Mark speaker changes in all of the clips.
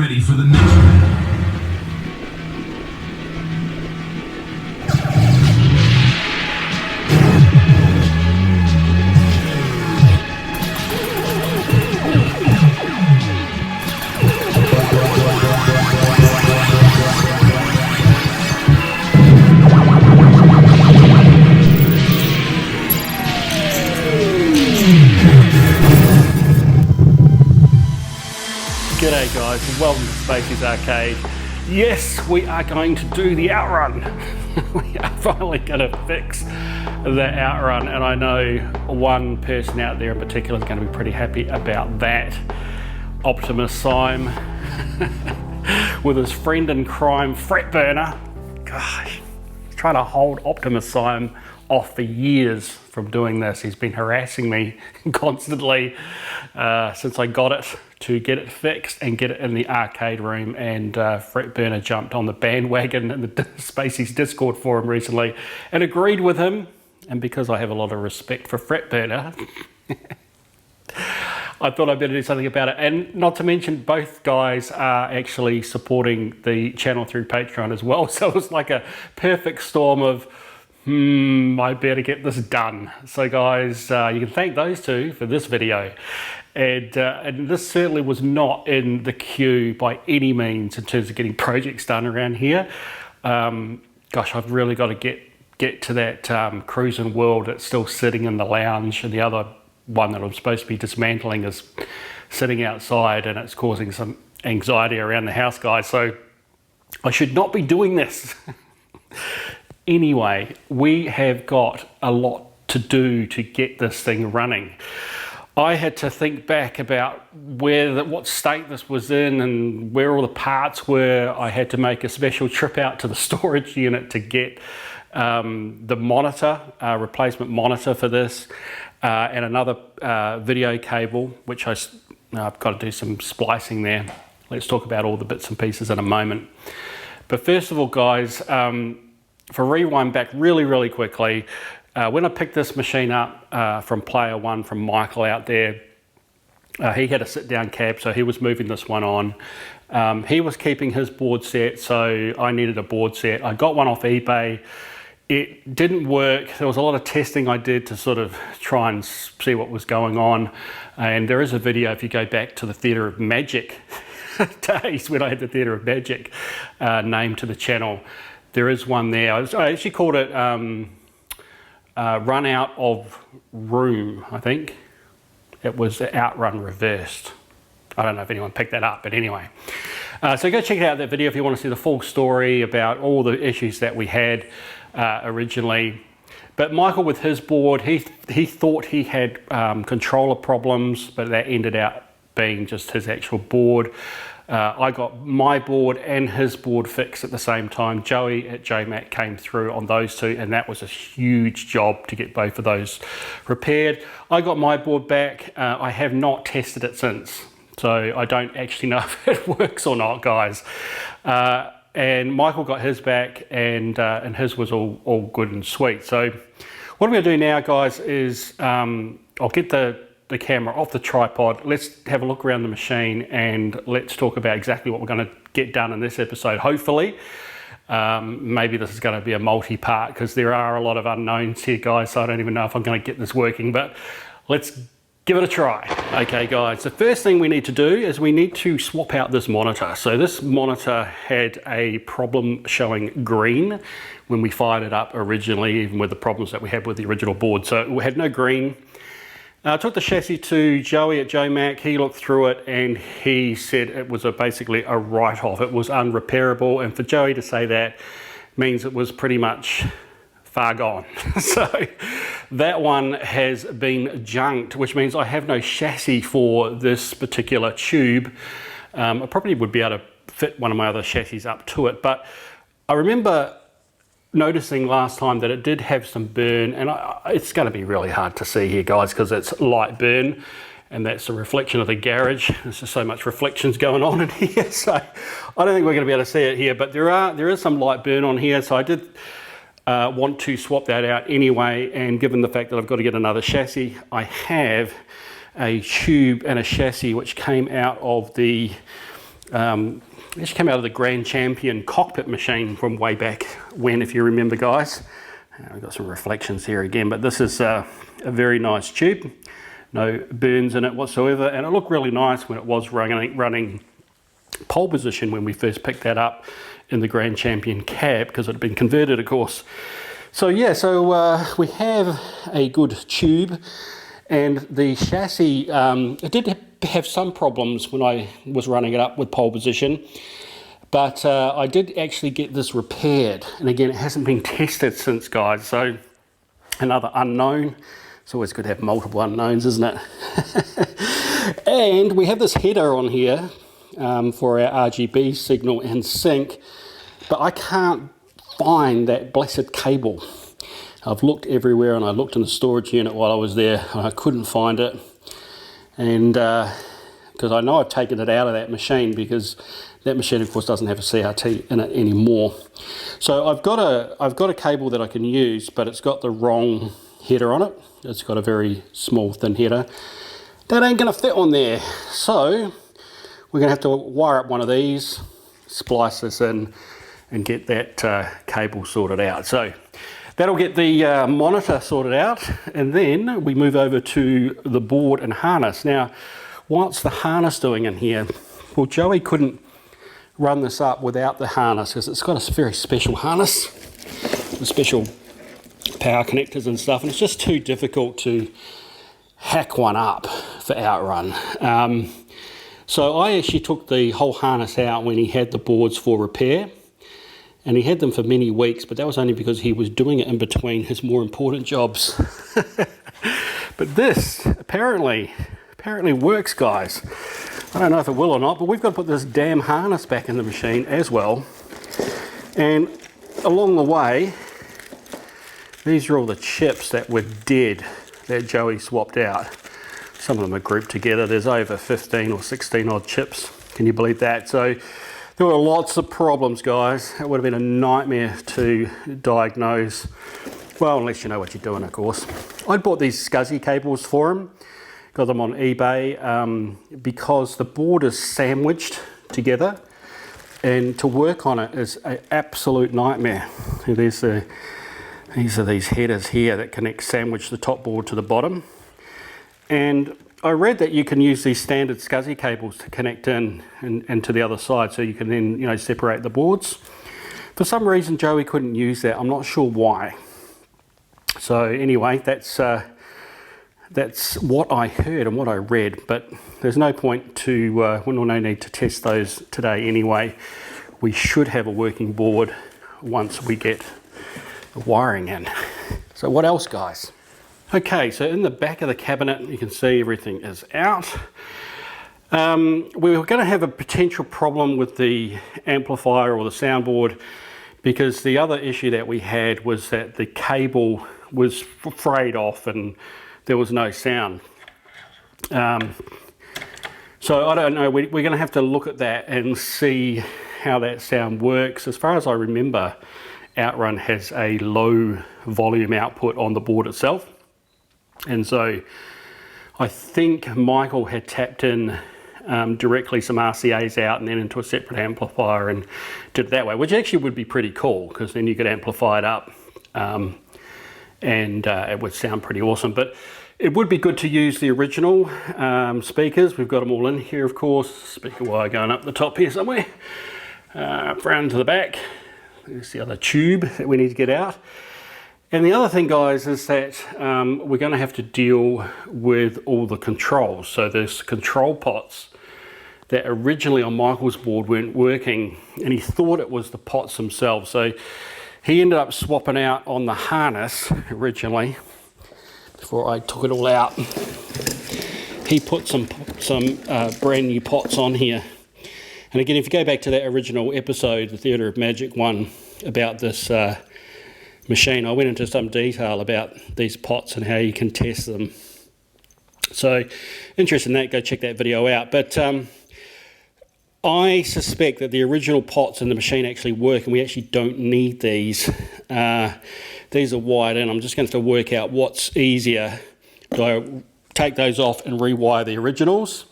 Speaker 1: Ready for the next.
Speaker 2: G'day guys, and welcome to Spacies Arcade. Yes, we are going to do the Outrun. We are finally going to fix the Outrun, and I know one person out there in particular is going to be pretty happy about that. Optimus Prime with his friend in crime, Fretburner. Gosh, he's trying to hold Optimus Prime off for years from doing this. He's been harassing me constantly since I got it to get it fixed and get it in the arcade room, and Fretburner jumped on the bandwagon in the Spacies Discord forum recently and agreed with him, and because I have a lot of respect for Fretburner I thought I'd better do something about it. And not to mention, both guys are actually supporting the channel through Patreon as well, so it's like a perfect storm of I better get this done. So guys, you can thank those two for this video. And this certainly was not in the queue by any means in terms of getting projects done around here. Gosh, I've really got to get to that cruising world that's still sitting in the lounge, and the other one that I'm supposed to be dismantling is sitting outside, and it's causing some anxiety around the house, guys. So I should not be doing this. Anyway, we have got a lot to do to get this thing running. I had to think back about what state this was in and where all the parts were. I had to make a special trip out to the storage unit to get the monitor, replacement monitor for this, and another video cable, which I've got to do some splicing there. Let's talk about all the bits and pieces in a moment. But first of all, guys, for rewind back really quickly, when I picked this machine up from player one, from Michael out there, he had a sit-down cab, so he was moving this one on. He was keeping his board set, so I needed a board set. I got one off eBay. It didn't work. There was a lot of testing I did to sort of try and see what was going on. And there is a video, if you go back to the Theatre of Magic days when I had the Theatre of Magic name to the channel, there is one there. I actually called it Run Out of Room, I think. It was Outrun Reversed. I don't know if anyone picked that up, but anyway. So go check out that video if you want to see the full story about all the issues that we had originally. But Michael, with his board, he thought he had controller problems, but that ended out being just his actual board. I got my board and his board fixed at the same time. Joey at JMac came through on those two, and that was a huge job to get both of those repaired. I got my board back. I have not tested it since, so I don't actually know if it works or not, guys. And Michael got his back, and his was all good and sweet. So what I'm going to do now, guys, is I'll get the camera off the tripod. Let's have a look around the machine, and let's talk about exactly what we're going to get done in this episode, hopefully. Maybe this is going to be a multi-part, because there are a lot of unknowns here, guys, so I don't even know if I'm going to get this working, but let's give it a try. Okay, guys, the first thing we need to do is we need to swap out this monitor. So this monitor had a problem showing green when we fired it up originally, even with the problems that we had with the original board. So we had no green. I took the chassis to Joey at JMac. He looked through it and he said it was basically a write-off. It was unrepairable, and for Joey to say that means it was pretty much far gone. So that one has been junked, which means I have no chassis for this particular tube. I probably would be able to fit one of my other chassis up to it, but I remember noticing last time that it did have some burn, and it's going to be really hard to see here, guys, because it's light burn, and that's a reflection of the garage. There's just so much reflections going on in here, so I don't think we're going to be able to see it here, but there is some light burn on here, so I did want to swap that out anyway. And given the fact that I've got to get another chassis, I have a tube and a chassis which came out of the It came out of the Grand Champion cockpit machine from way back when, if you remember, guys. We've got some reflections here again, but this is a very nice tube. No burns in it whatsoever, and it looked really nice when it was running pole position when we first picked that up in the Grand Champion cab, because it had been converted, of course. So yeah, we have a good tube, and the chassis, it did have some problems when I was running it up with pole position, but I did actually get this repaired, and again, it hasn't been tested since, guys, so another unknown. It's always good to have multiple unknowns, isn't it? And we have this header on here for our RGB signal and sync, but I can't find that blessed cable. I've looked everywhere, and I looked in the storage unit while I was there, and I couldn't find it. And because I know I've taken it out of that machine, because that machine, of course, doesn't have a CRT in it anymore. So I've got a cable that I can use, but it's got the wrong header on it. It's got a very small, thin header. That ain't gonna fit on there. So we're gonna have to wire up one of these, splice this in, and get that cable sorted out. So that'll get the monitor sorted out, and then we move over to the board and harness. Now, what's the harness doing in here? Well, Joey couldn't run this up without the harness, because it's got a very special harness, with special power connectors and stuff, and it's just too difficult to hack one up for Outrun. So I actually took the whole harness out when he had the boards for repair, and he had them for many weeks, but that was only because he was doing it in between his more important jobs. But this apparently works, guys. I don't know if it will or not, but we've got to put this damn harness back in the machine as well. And along the way, these are all the chips that were dead that Joey swapped out. Some of them are grouped together. There's over 15 or 16 odd chips. Can you believe that? So there were lots of problems, guys. It would have been a nightmare to diagnose. Well, unless you know what you're doing, of course. I bought these SCSI cables for him. Got them on eBay because the board is sandwiched together, and to work on it is an absolute nightmare. These are these headers here that connect, sandwich the top board to the bottom. And I read that you can use these standard SCSI cables to connect in and to the other side, so you can then, you know, separate the boards. For some reason, Joey couldn't use that. I'm not sure why. So anyway, that's what I heard and what I read, but there's no point to, no need to test those today anyway. We should have a working board once we get the wiring in. So what else, guys? Okay, so in the back of the cabinet, you can see everything is out. We were going to have a potential problem with the amplifier or the soundboard, because the other issue that we had was that the cable was frayed off and there was no sound. So I don't know, we're going to have to look at that and see how that sound works. As far as I remember, Outrun has a low volume output on the board itself. And so I think Michael had tapped in directly some RCAs out and then into a separate amplifier and did it that way, which actually would be pretty cool, because then you could amplify it up and it would sound pretty awesome. But it would be good to use the original speakers. We've got them all in here, of course. Speaker wire going up the top here somewhere, round to the back. There's the other tube that we need to get out. And the other thing, guys, is that we're going to have to deal with all the controls. So there's control pots that originally on Michael's board weren't working, and he thought it was the pots themselves. So he ended up swapping out on the harness originally. Before I took it all out, he put some brand new pots on here. And again, if you go back to that original episode, the Theatre of Magic one, about this machine, I went into some detail about these pots and how you can test them. So, interested in that, go check that video out. But I suspect that the original pots in the machine actually work, and we actually don't need these. These are wired in. I'm just going to have to work out what's easier. Do I take those off and rewire the originals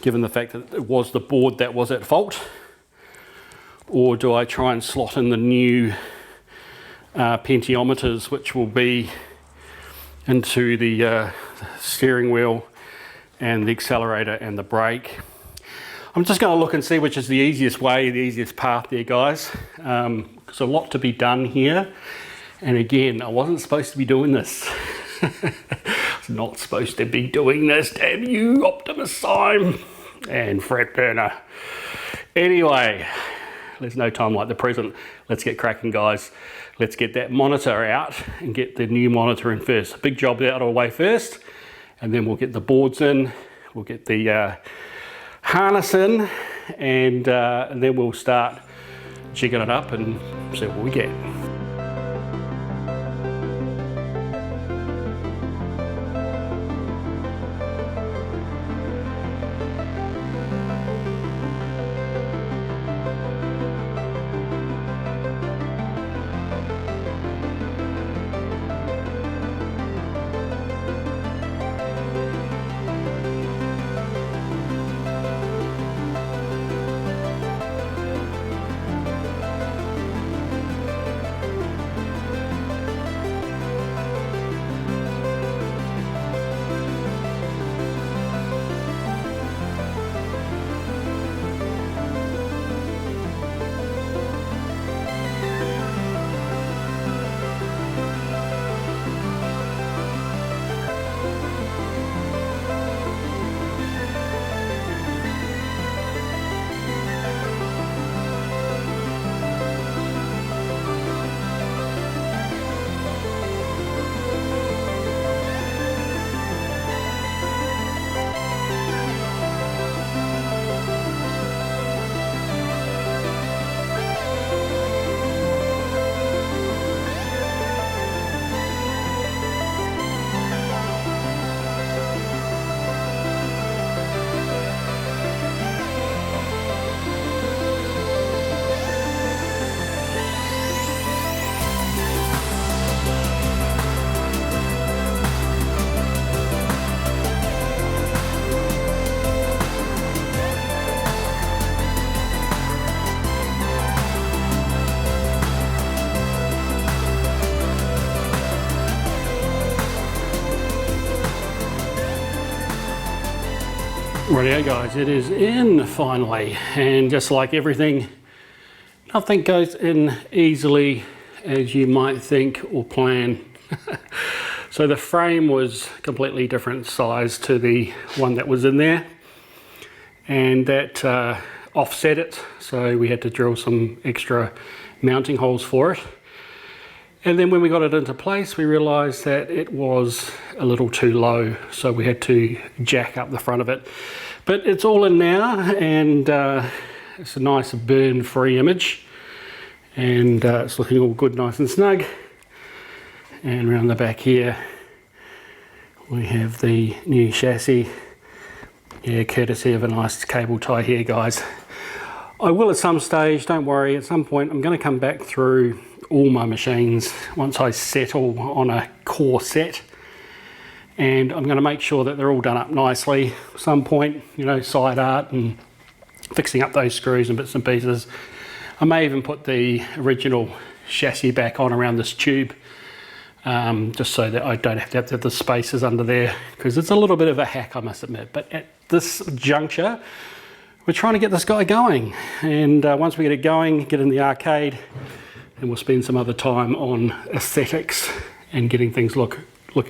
Speaker 2: given the fact that it was the board that was at fault? Or do I try and slot in the new pentiometers, which will be into the steering wheel and the accelerator and the brake? I'm just going to look and see which is the easiest way, the easiest path there, guys. There's a lot to be done here. And again, I wasn't supposed to be doing this. I was not supposed to be doing this, damn you, Optimus Prime and Fred Burner. Anyway, there's no time like the present. Let's get cracking, guys. Let's get that monitor out and get the new monitor in first. Big job out of the way first, and then we'll get the boards in, we'll get the harness in, and then we'll start jigging it up and see what we get. Rightio guys, it is in finally, and just like everything, nothing goes in easily as you might think or plan. So the frame was completely different size to the one that was in there, and that offset it, so we had to drill some extra mounting holes for it. And then when we got it into place, we realized that it was a little too low, so we had to jack up the front of it. But it's all in now, and it's a nice burn-free image, and it's looking all good, nice and snug. And around the back here, we have the new chassis, courtesy of a nice cable tie here, guys. I will at some stage, don't worry, at some point I'm going to come back through all my machines once I settle on a core set, and I'm going to make sure that they're all done up nicely. At some point, you know, side art and fixing up those screws and bits and pieces. I may even put the original chassis back on around this tube, just so that I don't have to have the spaces under there, because it's a little bit of a hack, I must admit. But at this juncture, we're trying to get this guy going, and once we get it going, get in the arcade, and we'll spend some other time on aesthetics and getting things looking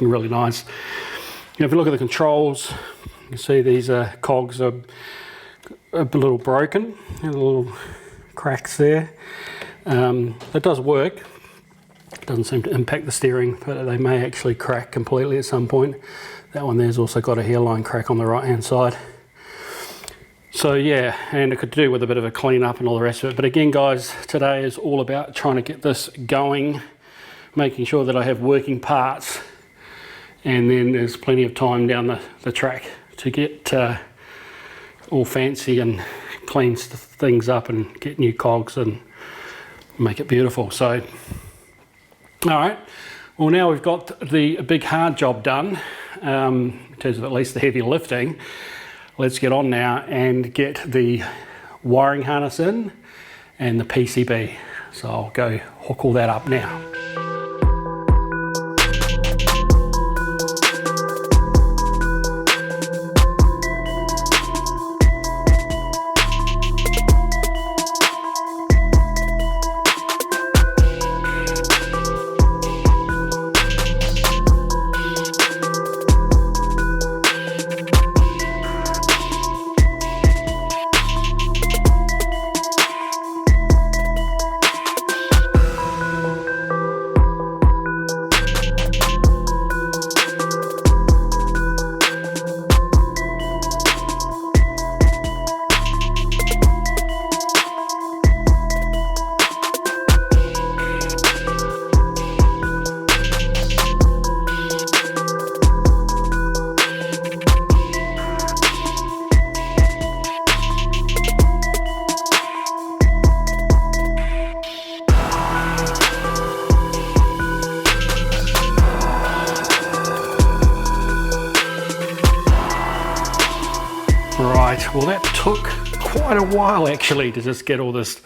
Speaker 2: really nice. You know, if you look at the controls, you can see these cogs are a little broken, little cracks there. It does work. It doesn't seem to impact the steering, but they may actually crack completely at some point. That one there's also got a hairline crack on the right hand side. So yeah, and it could do with a bit of a clean up and all the rest of it. But again guys, today is all about trying to get this going, making sure that I have working parts, and then there's plenty of time down the track to get all fancy and clean things up and get new cogs and make it beautiful. So, all right, well now we've got the big hard job done, in terms of at least the heavy lifting. let's get on now and get the wiring harness in and the PCB. So I'll go hook all that up now. Right, well that took quite a while actually to just get all this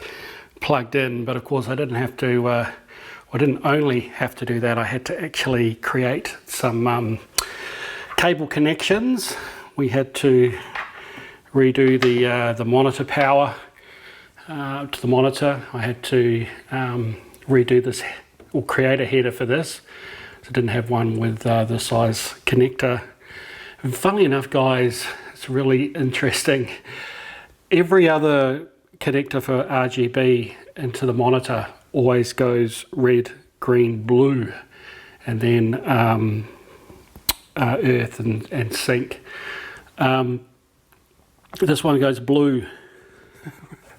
Speaker 2: plugged in, but of course I didn't only have to do that, I had to actually create some cable connections. We had to redo the monitor power to the monitor. I had to redo this, or create a header for this. So I didn't have one with the size connector. And funnily enough guys, it's really interesting. Every other connector for RGB into the monitor always goes red, green, blue, and then earth and sync. This one goes blue,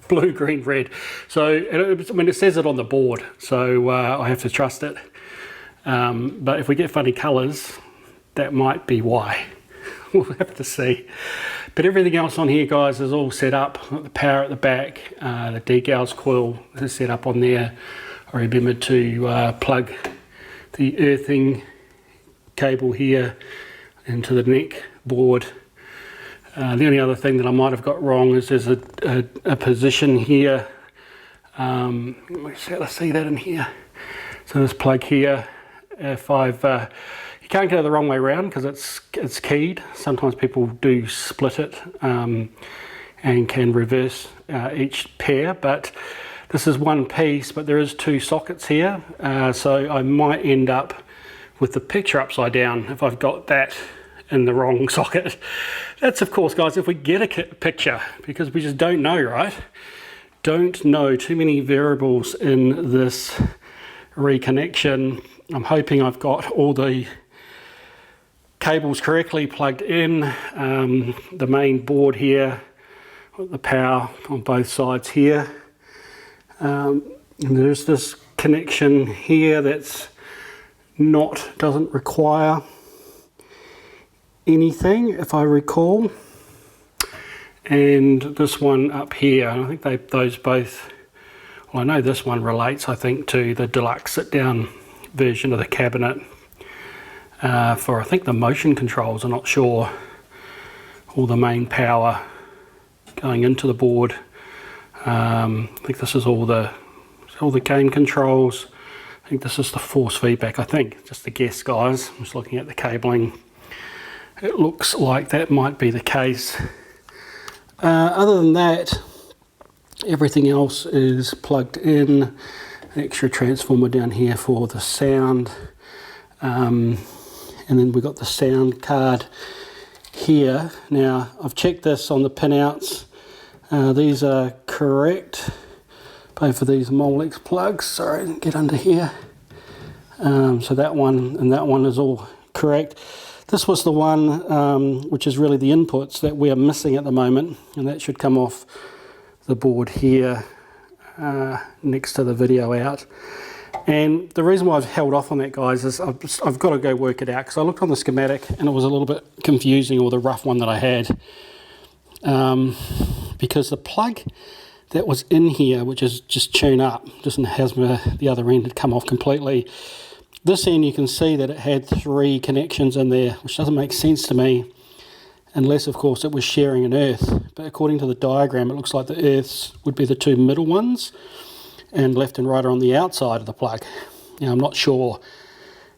Speaker 2: blue, green, red. So I mean, it says it on the board, so I have to trust it. But if we get funny colors, that might be why. We'll have to see. But everything else on here guys is all set up. The power at the back, the degauss coil is set up on there. I remembered to plug the earthing cable here into the neck board. The only other thing that I might have got wrong is there's a position here. Let's see that in here. So this plug here, if I've you can't get it the wrong way around because it's keyed. Sometimes people do split it and can reverse each pair, but this is one piece, but there is two sockets here, so I might end up with the picture upside down if I've got that in the wrong socket. That's of course guys if we get a picture, because we just don't know, right? Don't know, too many variables in this reconnection. I'm hoping I've got all the cables correctly plugged in. The main board here, the power on both sides here. And there's this connection here that's doesn't require anything, if I recall. And this one up here, I think those both, well I know this one relates I think to the deluxe sit down version of the cabinet. For I think the motion controls, I'm not sure, all the main power going into the board. I think this is all the game controls. I think this is the force feedback, I think, just a guess guys. I'm just looking at the cabling. It looks like that might be the case. Other than that, everything else is plugged in. An extra transformer down here for the sound. And then we've got the sound card here. Now I've checked this on the pinouts. These are correct. Both of these Molex plugs. Sorry, I didn't get under here. So that one and that one is all correct. This was the one which is really the inputs that we are missing at the moment, and that should come off the board here next to the video out. And the reason why I've held off on that guys is I've got to go work it out, because I looked on the schematic and it was a little bit confusing, or the rough one that I had, because the plug that was in here, which is just tuned up, just has the other end had come off completely. This end you can see that it had 3 connections in there, which doesn't make sense to me. unless of course it was sharing an earth. But according to the diagram, it looks like the earths would be the two middle ones, and left and right are on the outside of the plug. Now I'm not sure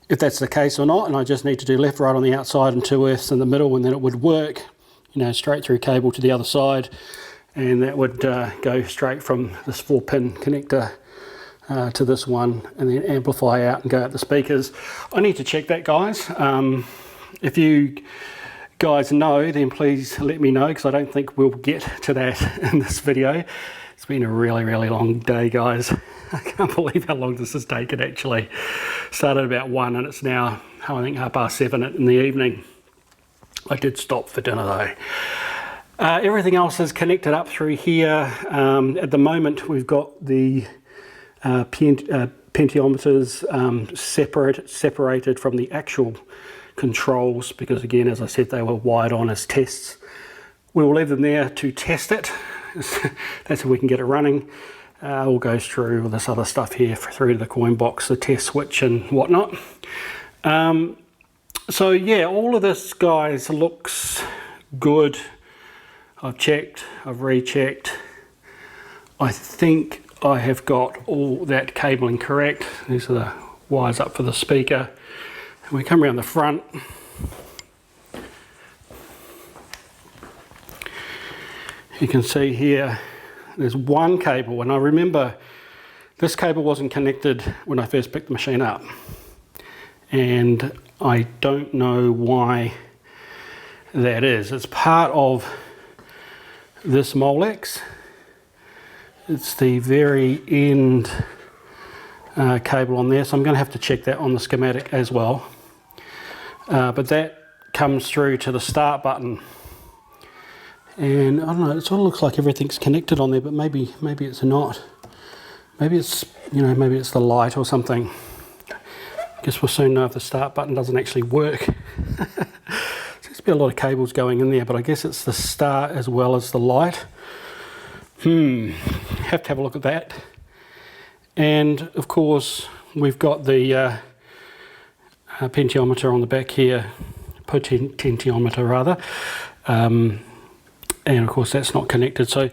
Speaker 2: if that's the case or not, and I just need to do left, right on the outside and two earths in the middle, and then it would work, you know, straight through cable to the other side, and that would go straight from this 4-pin connector to this one, and then amplify out and go out the speakers. I need to check that, guys. If you guys know, then please let me know, because I don't think we'll get to that in this video. It's been a really, really long day, guys. I can't believe how long this has taken, actually. Started about 1 and it's now, I think, 7:30 in the evening. I did stop for dinner though. Everything else is connected up through here. At the moment, we've got the potentiometers separated from the actual controls, because again, as I said, they were wired on as tests. We will leave them there to test it. That's how we can get it running. We'll go through all this other stuff here through to the coin box, the test switch and whatnot. So yeah, all of this, guys, looks good. I've checked, I've rechecked. I think I have got all that cabling correct. These are the wires up for the speaker. And we come around the front. You can see here, there's one cable, and I remember this cable wasn't connected when I first picked the machine up. And I don't know why that is. It's part of this Molex. It's the very end cable on there, so I'm going to have to check that on the schematic as well. But that comes through to the start button. And I don't know, it sort of looks like everything's connected on there, but maybe it's not. Maybe it's, you know, maybe it's the light or something. I guess we'll soon know if the start button doesn't actually work. Seems to be a lot of cables going in there, but I guess it's the start as well as the light. Have to have a look at that. And of course, we've got the potentiometer on the back here, potentiometer rather. And of course that's not connected, so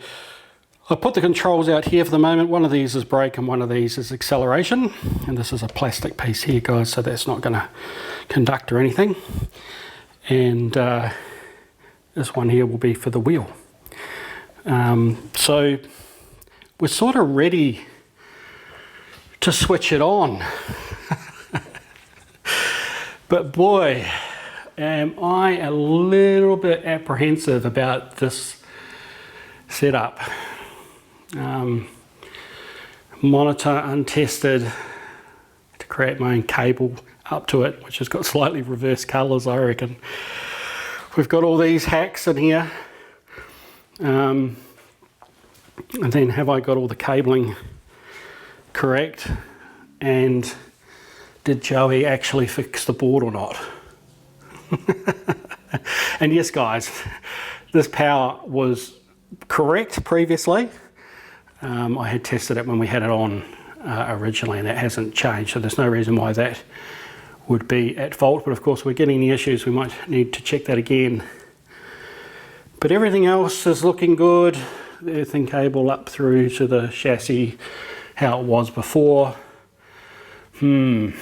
Speaker 2: I put the controls out here for the moment. One of these is brake and one of these is acceleration, and this is a plastic piece here, guys, so that's not going to conduct or anything. And this one here will be for the wheel. So we're sort of ready to switch it on. But boy, am I a little bit apprehensive about this setup. Monitor untested, to create my own cable up to it, which has got slightly reversed colours, I reckon. We've got all these hacks in here. And then have I got all the cabling correct? And did Joey actually fix the board or not? And yes, guys, this power was correct previously. I had tested it when we had it on originally, and that hasn't changed, so there's no reason why that would be at fault. But of course, we're getting the issues, we might need to check that again. But everything else is looking good. The earthing cable up through to the chassis, how it was before. Now,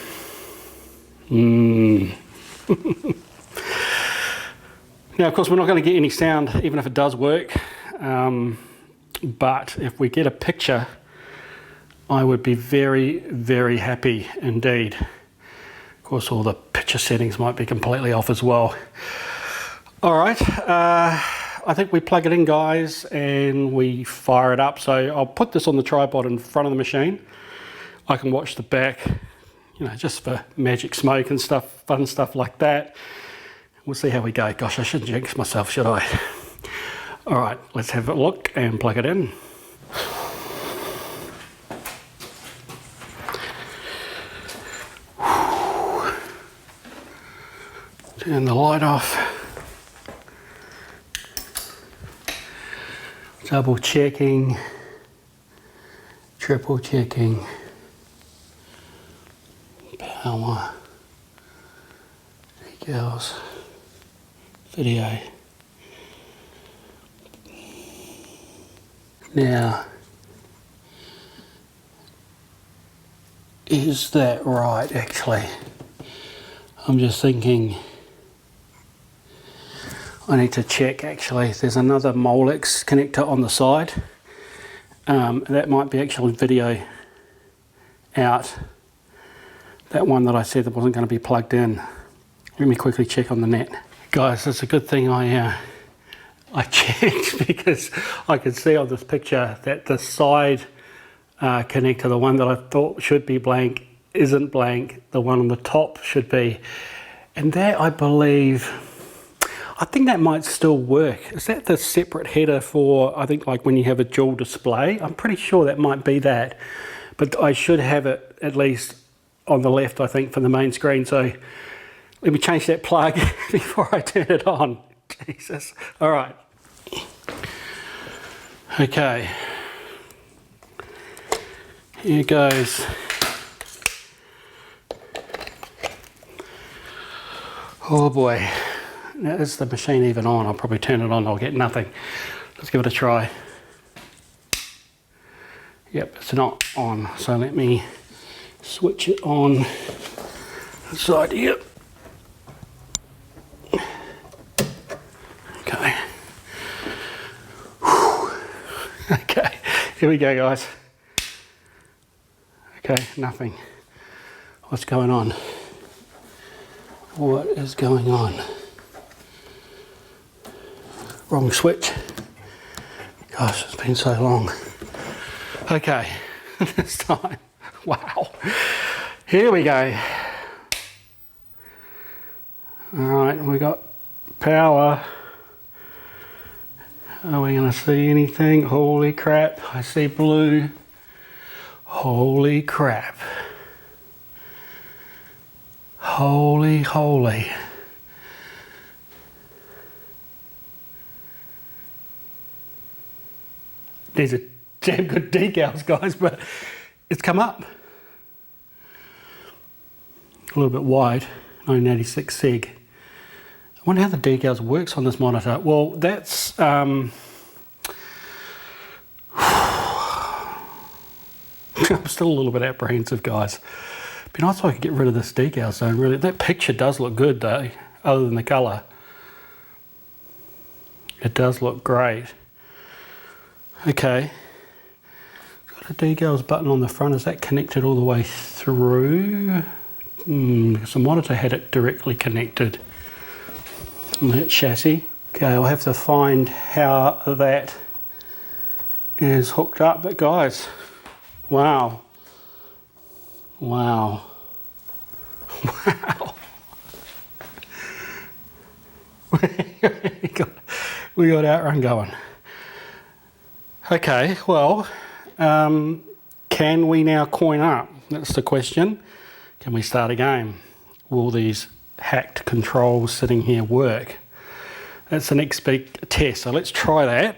Speaker 2: of course, we're not going to get any sound, even if it does work. But if we get a picture, I would be very, very happy indeed. Of course, all the picture settings might be completely off as well. All right, I think we plug it in, guys, and we fire it up. So I'll put this on the tripod in front of the machine. I can watch the back, you know, just for magic smoke and stuff, fun stuff like that. We'll see how we go. Gosh, I shouldn't jinx myself, should I? All right, let's have a look and plug it in. Turn the light off. Double checking. Triple checking. Power. Decals. Video. Now, is that right actually? I'm just thinking I need to check actually. There's another Molex connector on the side. That might be actually video out. That one that I said that wasn't going to be plugged in. Let me quickly check on the net. Guys, it's a good thing I checked because I could see on this picture that the side connector, the one that I thought should be blank, isn't blank. The one on the top should be. And that, I believe, I think that might still work. Is that the separate header for, I think, like when you have a dual display? I'm pretty sure that might be that. But I should have it at least on the left, I think, for the main screen. So let me change that plug before I turn it on. Jesus. All right. Okay. Here goes. Oh boy. Now, is the machine even on? I'll probably turn it on, I'll get nothing. Let's give it a try. Yep, it's not on. So let me switch it on the side here. Okay. Whew. Okay, here we go, guys. Okay, nothing. What's going on? What is going on? Wrong switch. Gosh, it's been so long. Okay, this time. Wow. Here we go. Alright, we got power. Are we going to see anything? Holy crap, I see blue. Holy crap. Holy, holy. These are damn good decals, guys, but it's come up. A little bit wide, 1986 Seg. I wonder how the decals works on this monitor. Well, that's I'm still a little bit apprehensive, guys. It'd be nice if I could get rid of this decal zone, really. That picture does look good though, other than the colour. It does look great. Okay. Got a decals button on the front. Is that connected all the way through? Because the monitor had it directly connected on that chassis. Okay, I'll have to find how that is hooked up. But guys, wow. Wow. Wow. we got Outrun going. Okay, well, can we now coin up? That's the question. Can we start a game? Will these hacked controls sitting here work? That's the next big test, so let's try that.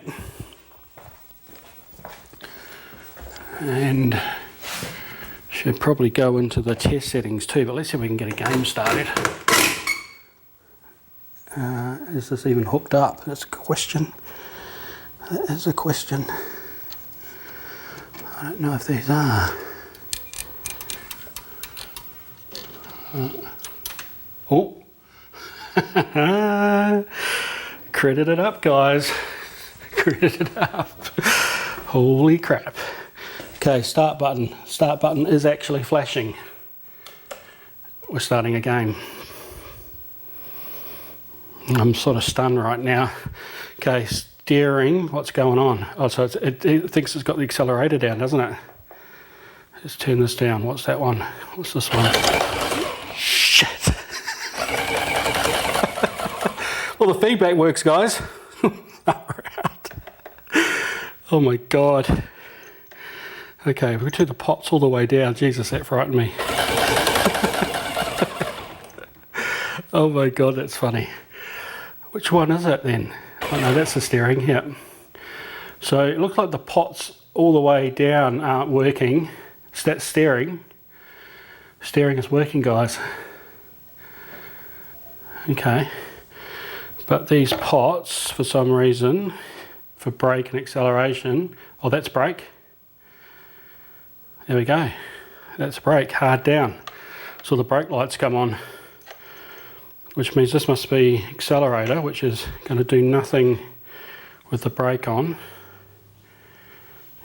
Speaker 2: And should probably go into the test settings too, but let's see if we can get a game started. Is this even hooked up? That's a question. That is a question. I don't know if these are. Oh. Credit it up, guys. Credit it up. Holy crap. Okay, start button. Start button is actually flashing. We're starting a game. I'm sort of stunned right now. Okay, steering, what's going on? Oh, so it thinks it's got the accelerator down, doesn't it? Let's turn this down. What's that one? What's this one? Shit. Well, the feedback works, guys. Oh my God. Okay, we're going to turn the pots all the way down. Jesus, that frightened me. Oh my God, that's funny. Which one is it then? Oh no, that's the steering, yeah. So it looks like the pots all the way down aren't working. So that's steering. Steering is working, guys. Okay. But these pots, for some reason, for brake and acceleration, Oh, that's brake. There we go. That's brake, hard down. So the brake lights come on, which means this must be accelerator, which is going to do nothing with the brake on.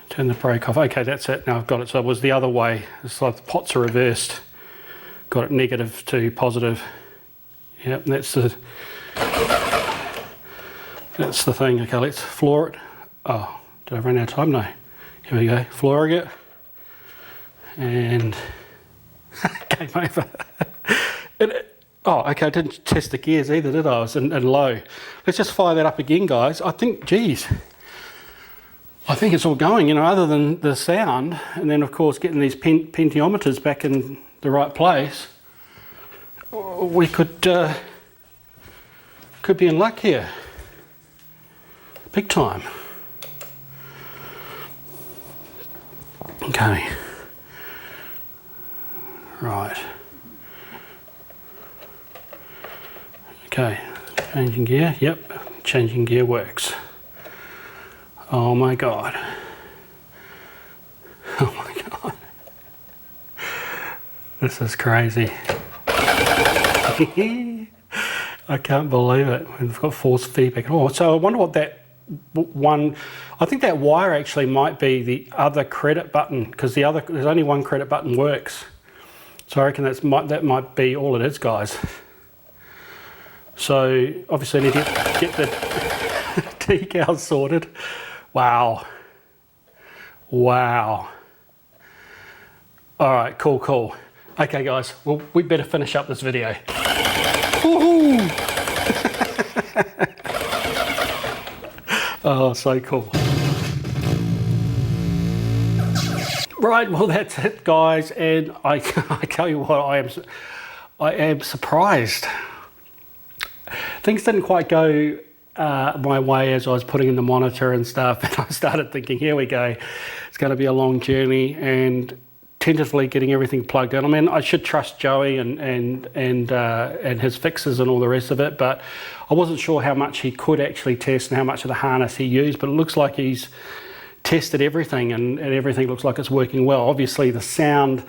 Speaker 2: Turn the brake off. Okay, that's it. Now I've got it. So it was the other way. It's like the pots are reversed. Got it negative to positive. Yep, that's the thing. Okay, let's floor it. Oh, did I run out of time? No. Here we go. Flooring it. And game over. Oh, okay, I didn't test the gears either, did I? I was in low. Let's just fire that up again, guys. I think, geez, I think it's all going, you know, other than the sound. And then, of course, getting these pentiometers back in the right place. We could be in luck here. Big time. Okay. Right. Okay, changing gear. Yep, changing gear works. Oh my God. Oh my God. This is crazy. I can't believe it. We've got force feedback. Oh, so I wonder what that one, I think that wire actually might be the other credit button, because there's only one credit button works. So I reckon that might be all it is, guys. So obviously I need to get the decals sorted. Wow. Wow. All right, cool. Okay, guys, well, we better finish up this video. Woohoo! Oh, so cool. Right, well, that's it, guys, and I tell you what, I am surprised. Things didn't quite go my way as I was putting in the monitor and stuff, and I started thinking, here we go, it's going to be a long journey, and tentatively getting everything plugged in. I mean, I should trust Joey and his fixes and all the rest of it, but I wasn't sure how much he could actually test and how much of the harness he used, but it looks like he's tested everything and everything looks like it's working well. Obviously the sound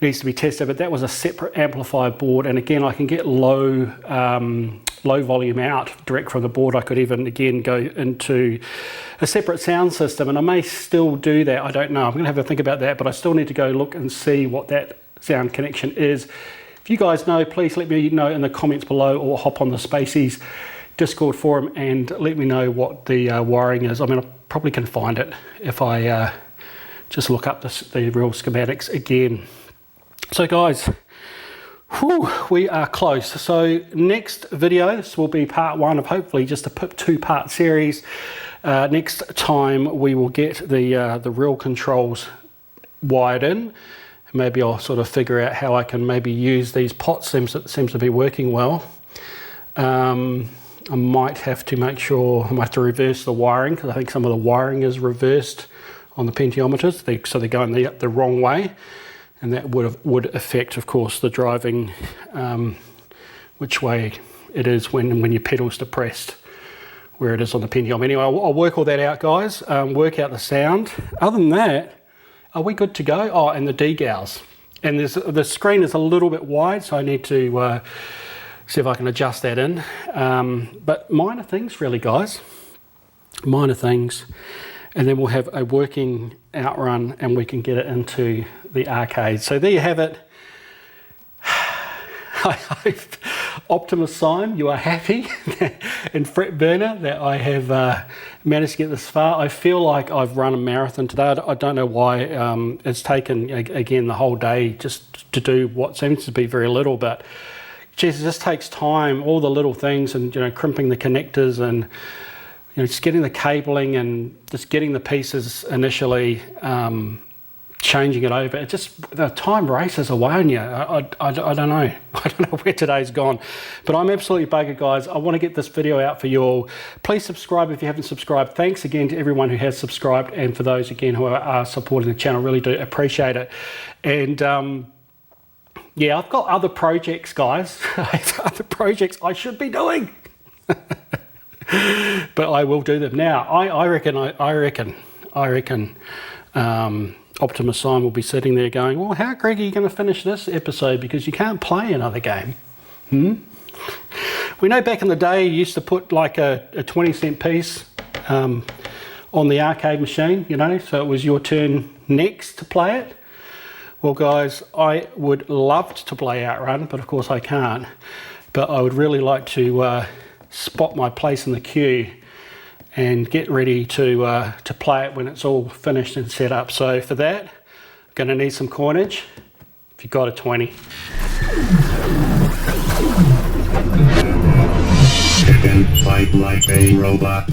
Speaker 2: needs to be tested, but that was a separate amplifier board, and again I can get low volume out direct from the board. I could even again go into a separate sound system, and I may still do that. I don't know. I'm going to have a think about that, but I still need to go look and see what that sound connection is. If you guys know, please let me know in the comments below, or hop on the Spacies Discord forum and let me know what the wiring is. I mean, I probably can find it if I just look up the real schematics again. So guys, whew, we are close. So next video, this will be part one of hopefully just a two-part series. Next time we will get the real controls wired in. Maybe I'll sort of figure out how I can maybe use these pots. Seems to be working well. I might have to make sure, I might have to reverse the wiring, because I think some of the wiring is reversed on the pentiometers, so they're going the wrong way, and that would affect, of course, the driving, which way it is when your pedal's depressed, where it is on the pentiometer. Anyway, I'll work all that out, guys, work out the sound. Other than that, are we good to go? Oh, and the decals. And the screen is a little bit wide, so I need to see if I can adjust that in. But minor things really, guys. Minor things. And then we'll have a working Outrun and we can get it into the arcade. So there you have it. I hope, Optimus Sign, you are happy. And Fret Burner, that I have managed to get this far. I feel like I've run a marathon today. I don't know why. It's taken, again, the whole day just to do what seems to be very little, but geez, it just takes time, all the little things, and crimping the connectors, and just getting the cabling and just getting the pieces initially, changing it over. It just, the time races away on you. I don't know. I don't know where today's gone, but I'm absolutely buggered, guys. I want to get this video out for you all. Please subscribe if you haven't subscribed. Thanks again to everyone who has subscribed, and for those again who are supporting the channel, really do appreciate it. And yeah, I've got other projects, guys. Other projects I should be doing. But I will do them now. I reckon I reckon Optimus Prime will be sitting there going, well, how, Greg, are you going to finish this episode, because you can't play another game? We know back in the day you used to put like a 20-cent piece on the arcade machine, you know, so it was your turn next to play it. Well guys, I would love to play Outrun, but of course I can't. But I would really like to spot my place in the queue and get ready to play it when it's all finished and set up. So for that, I'm going to need some coinage. If you've got a 20.
Speaker 1: And fight like a robot.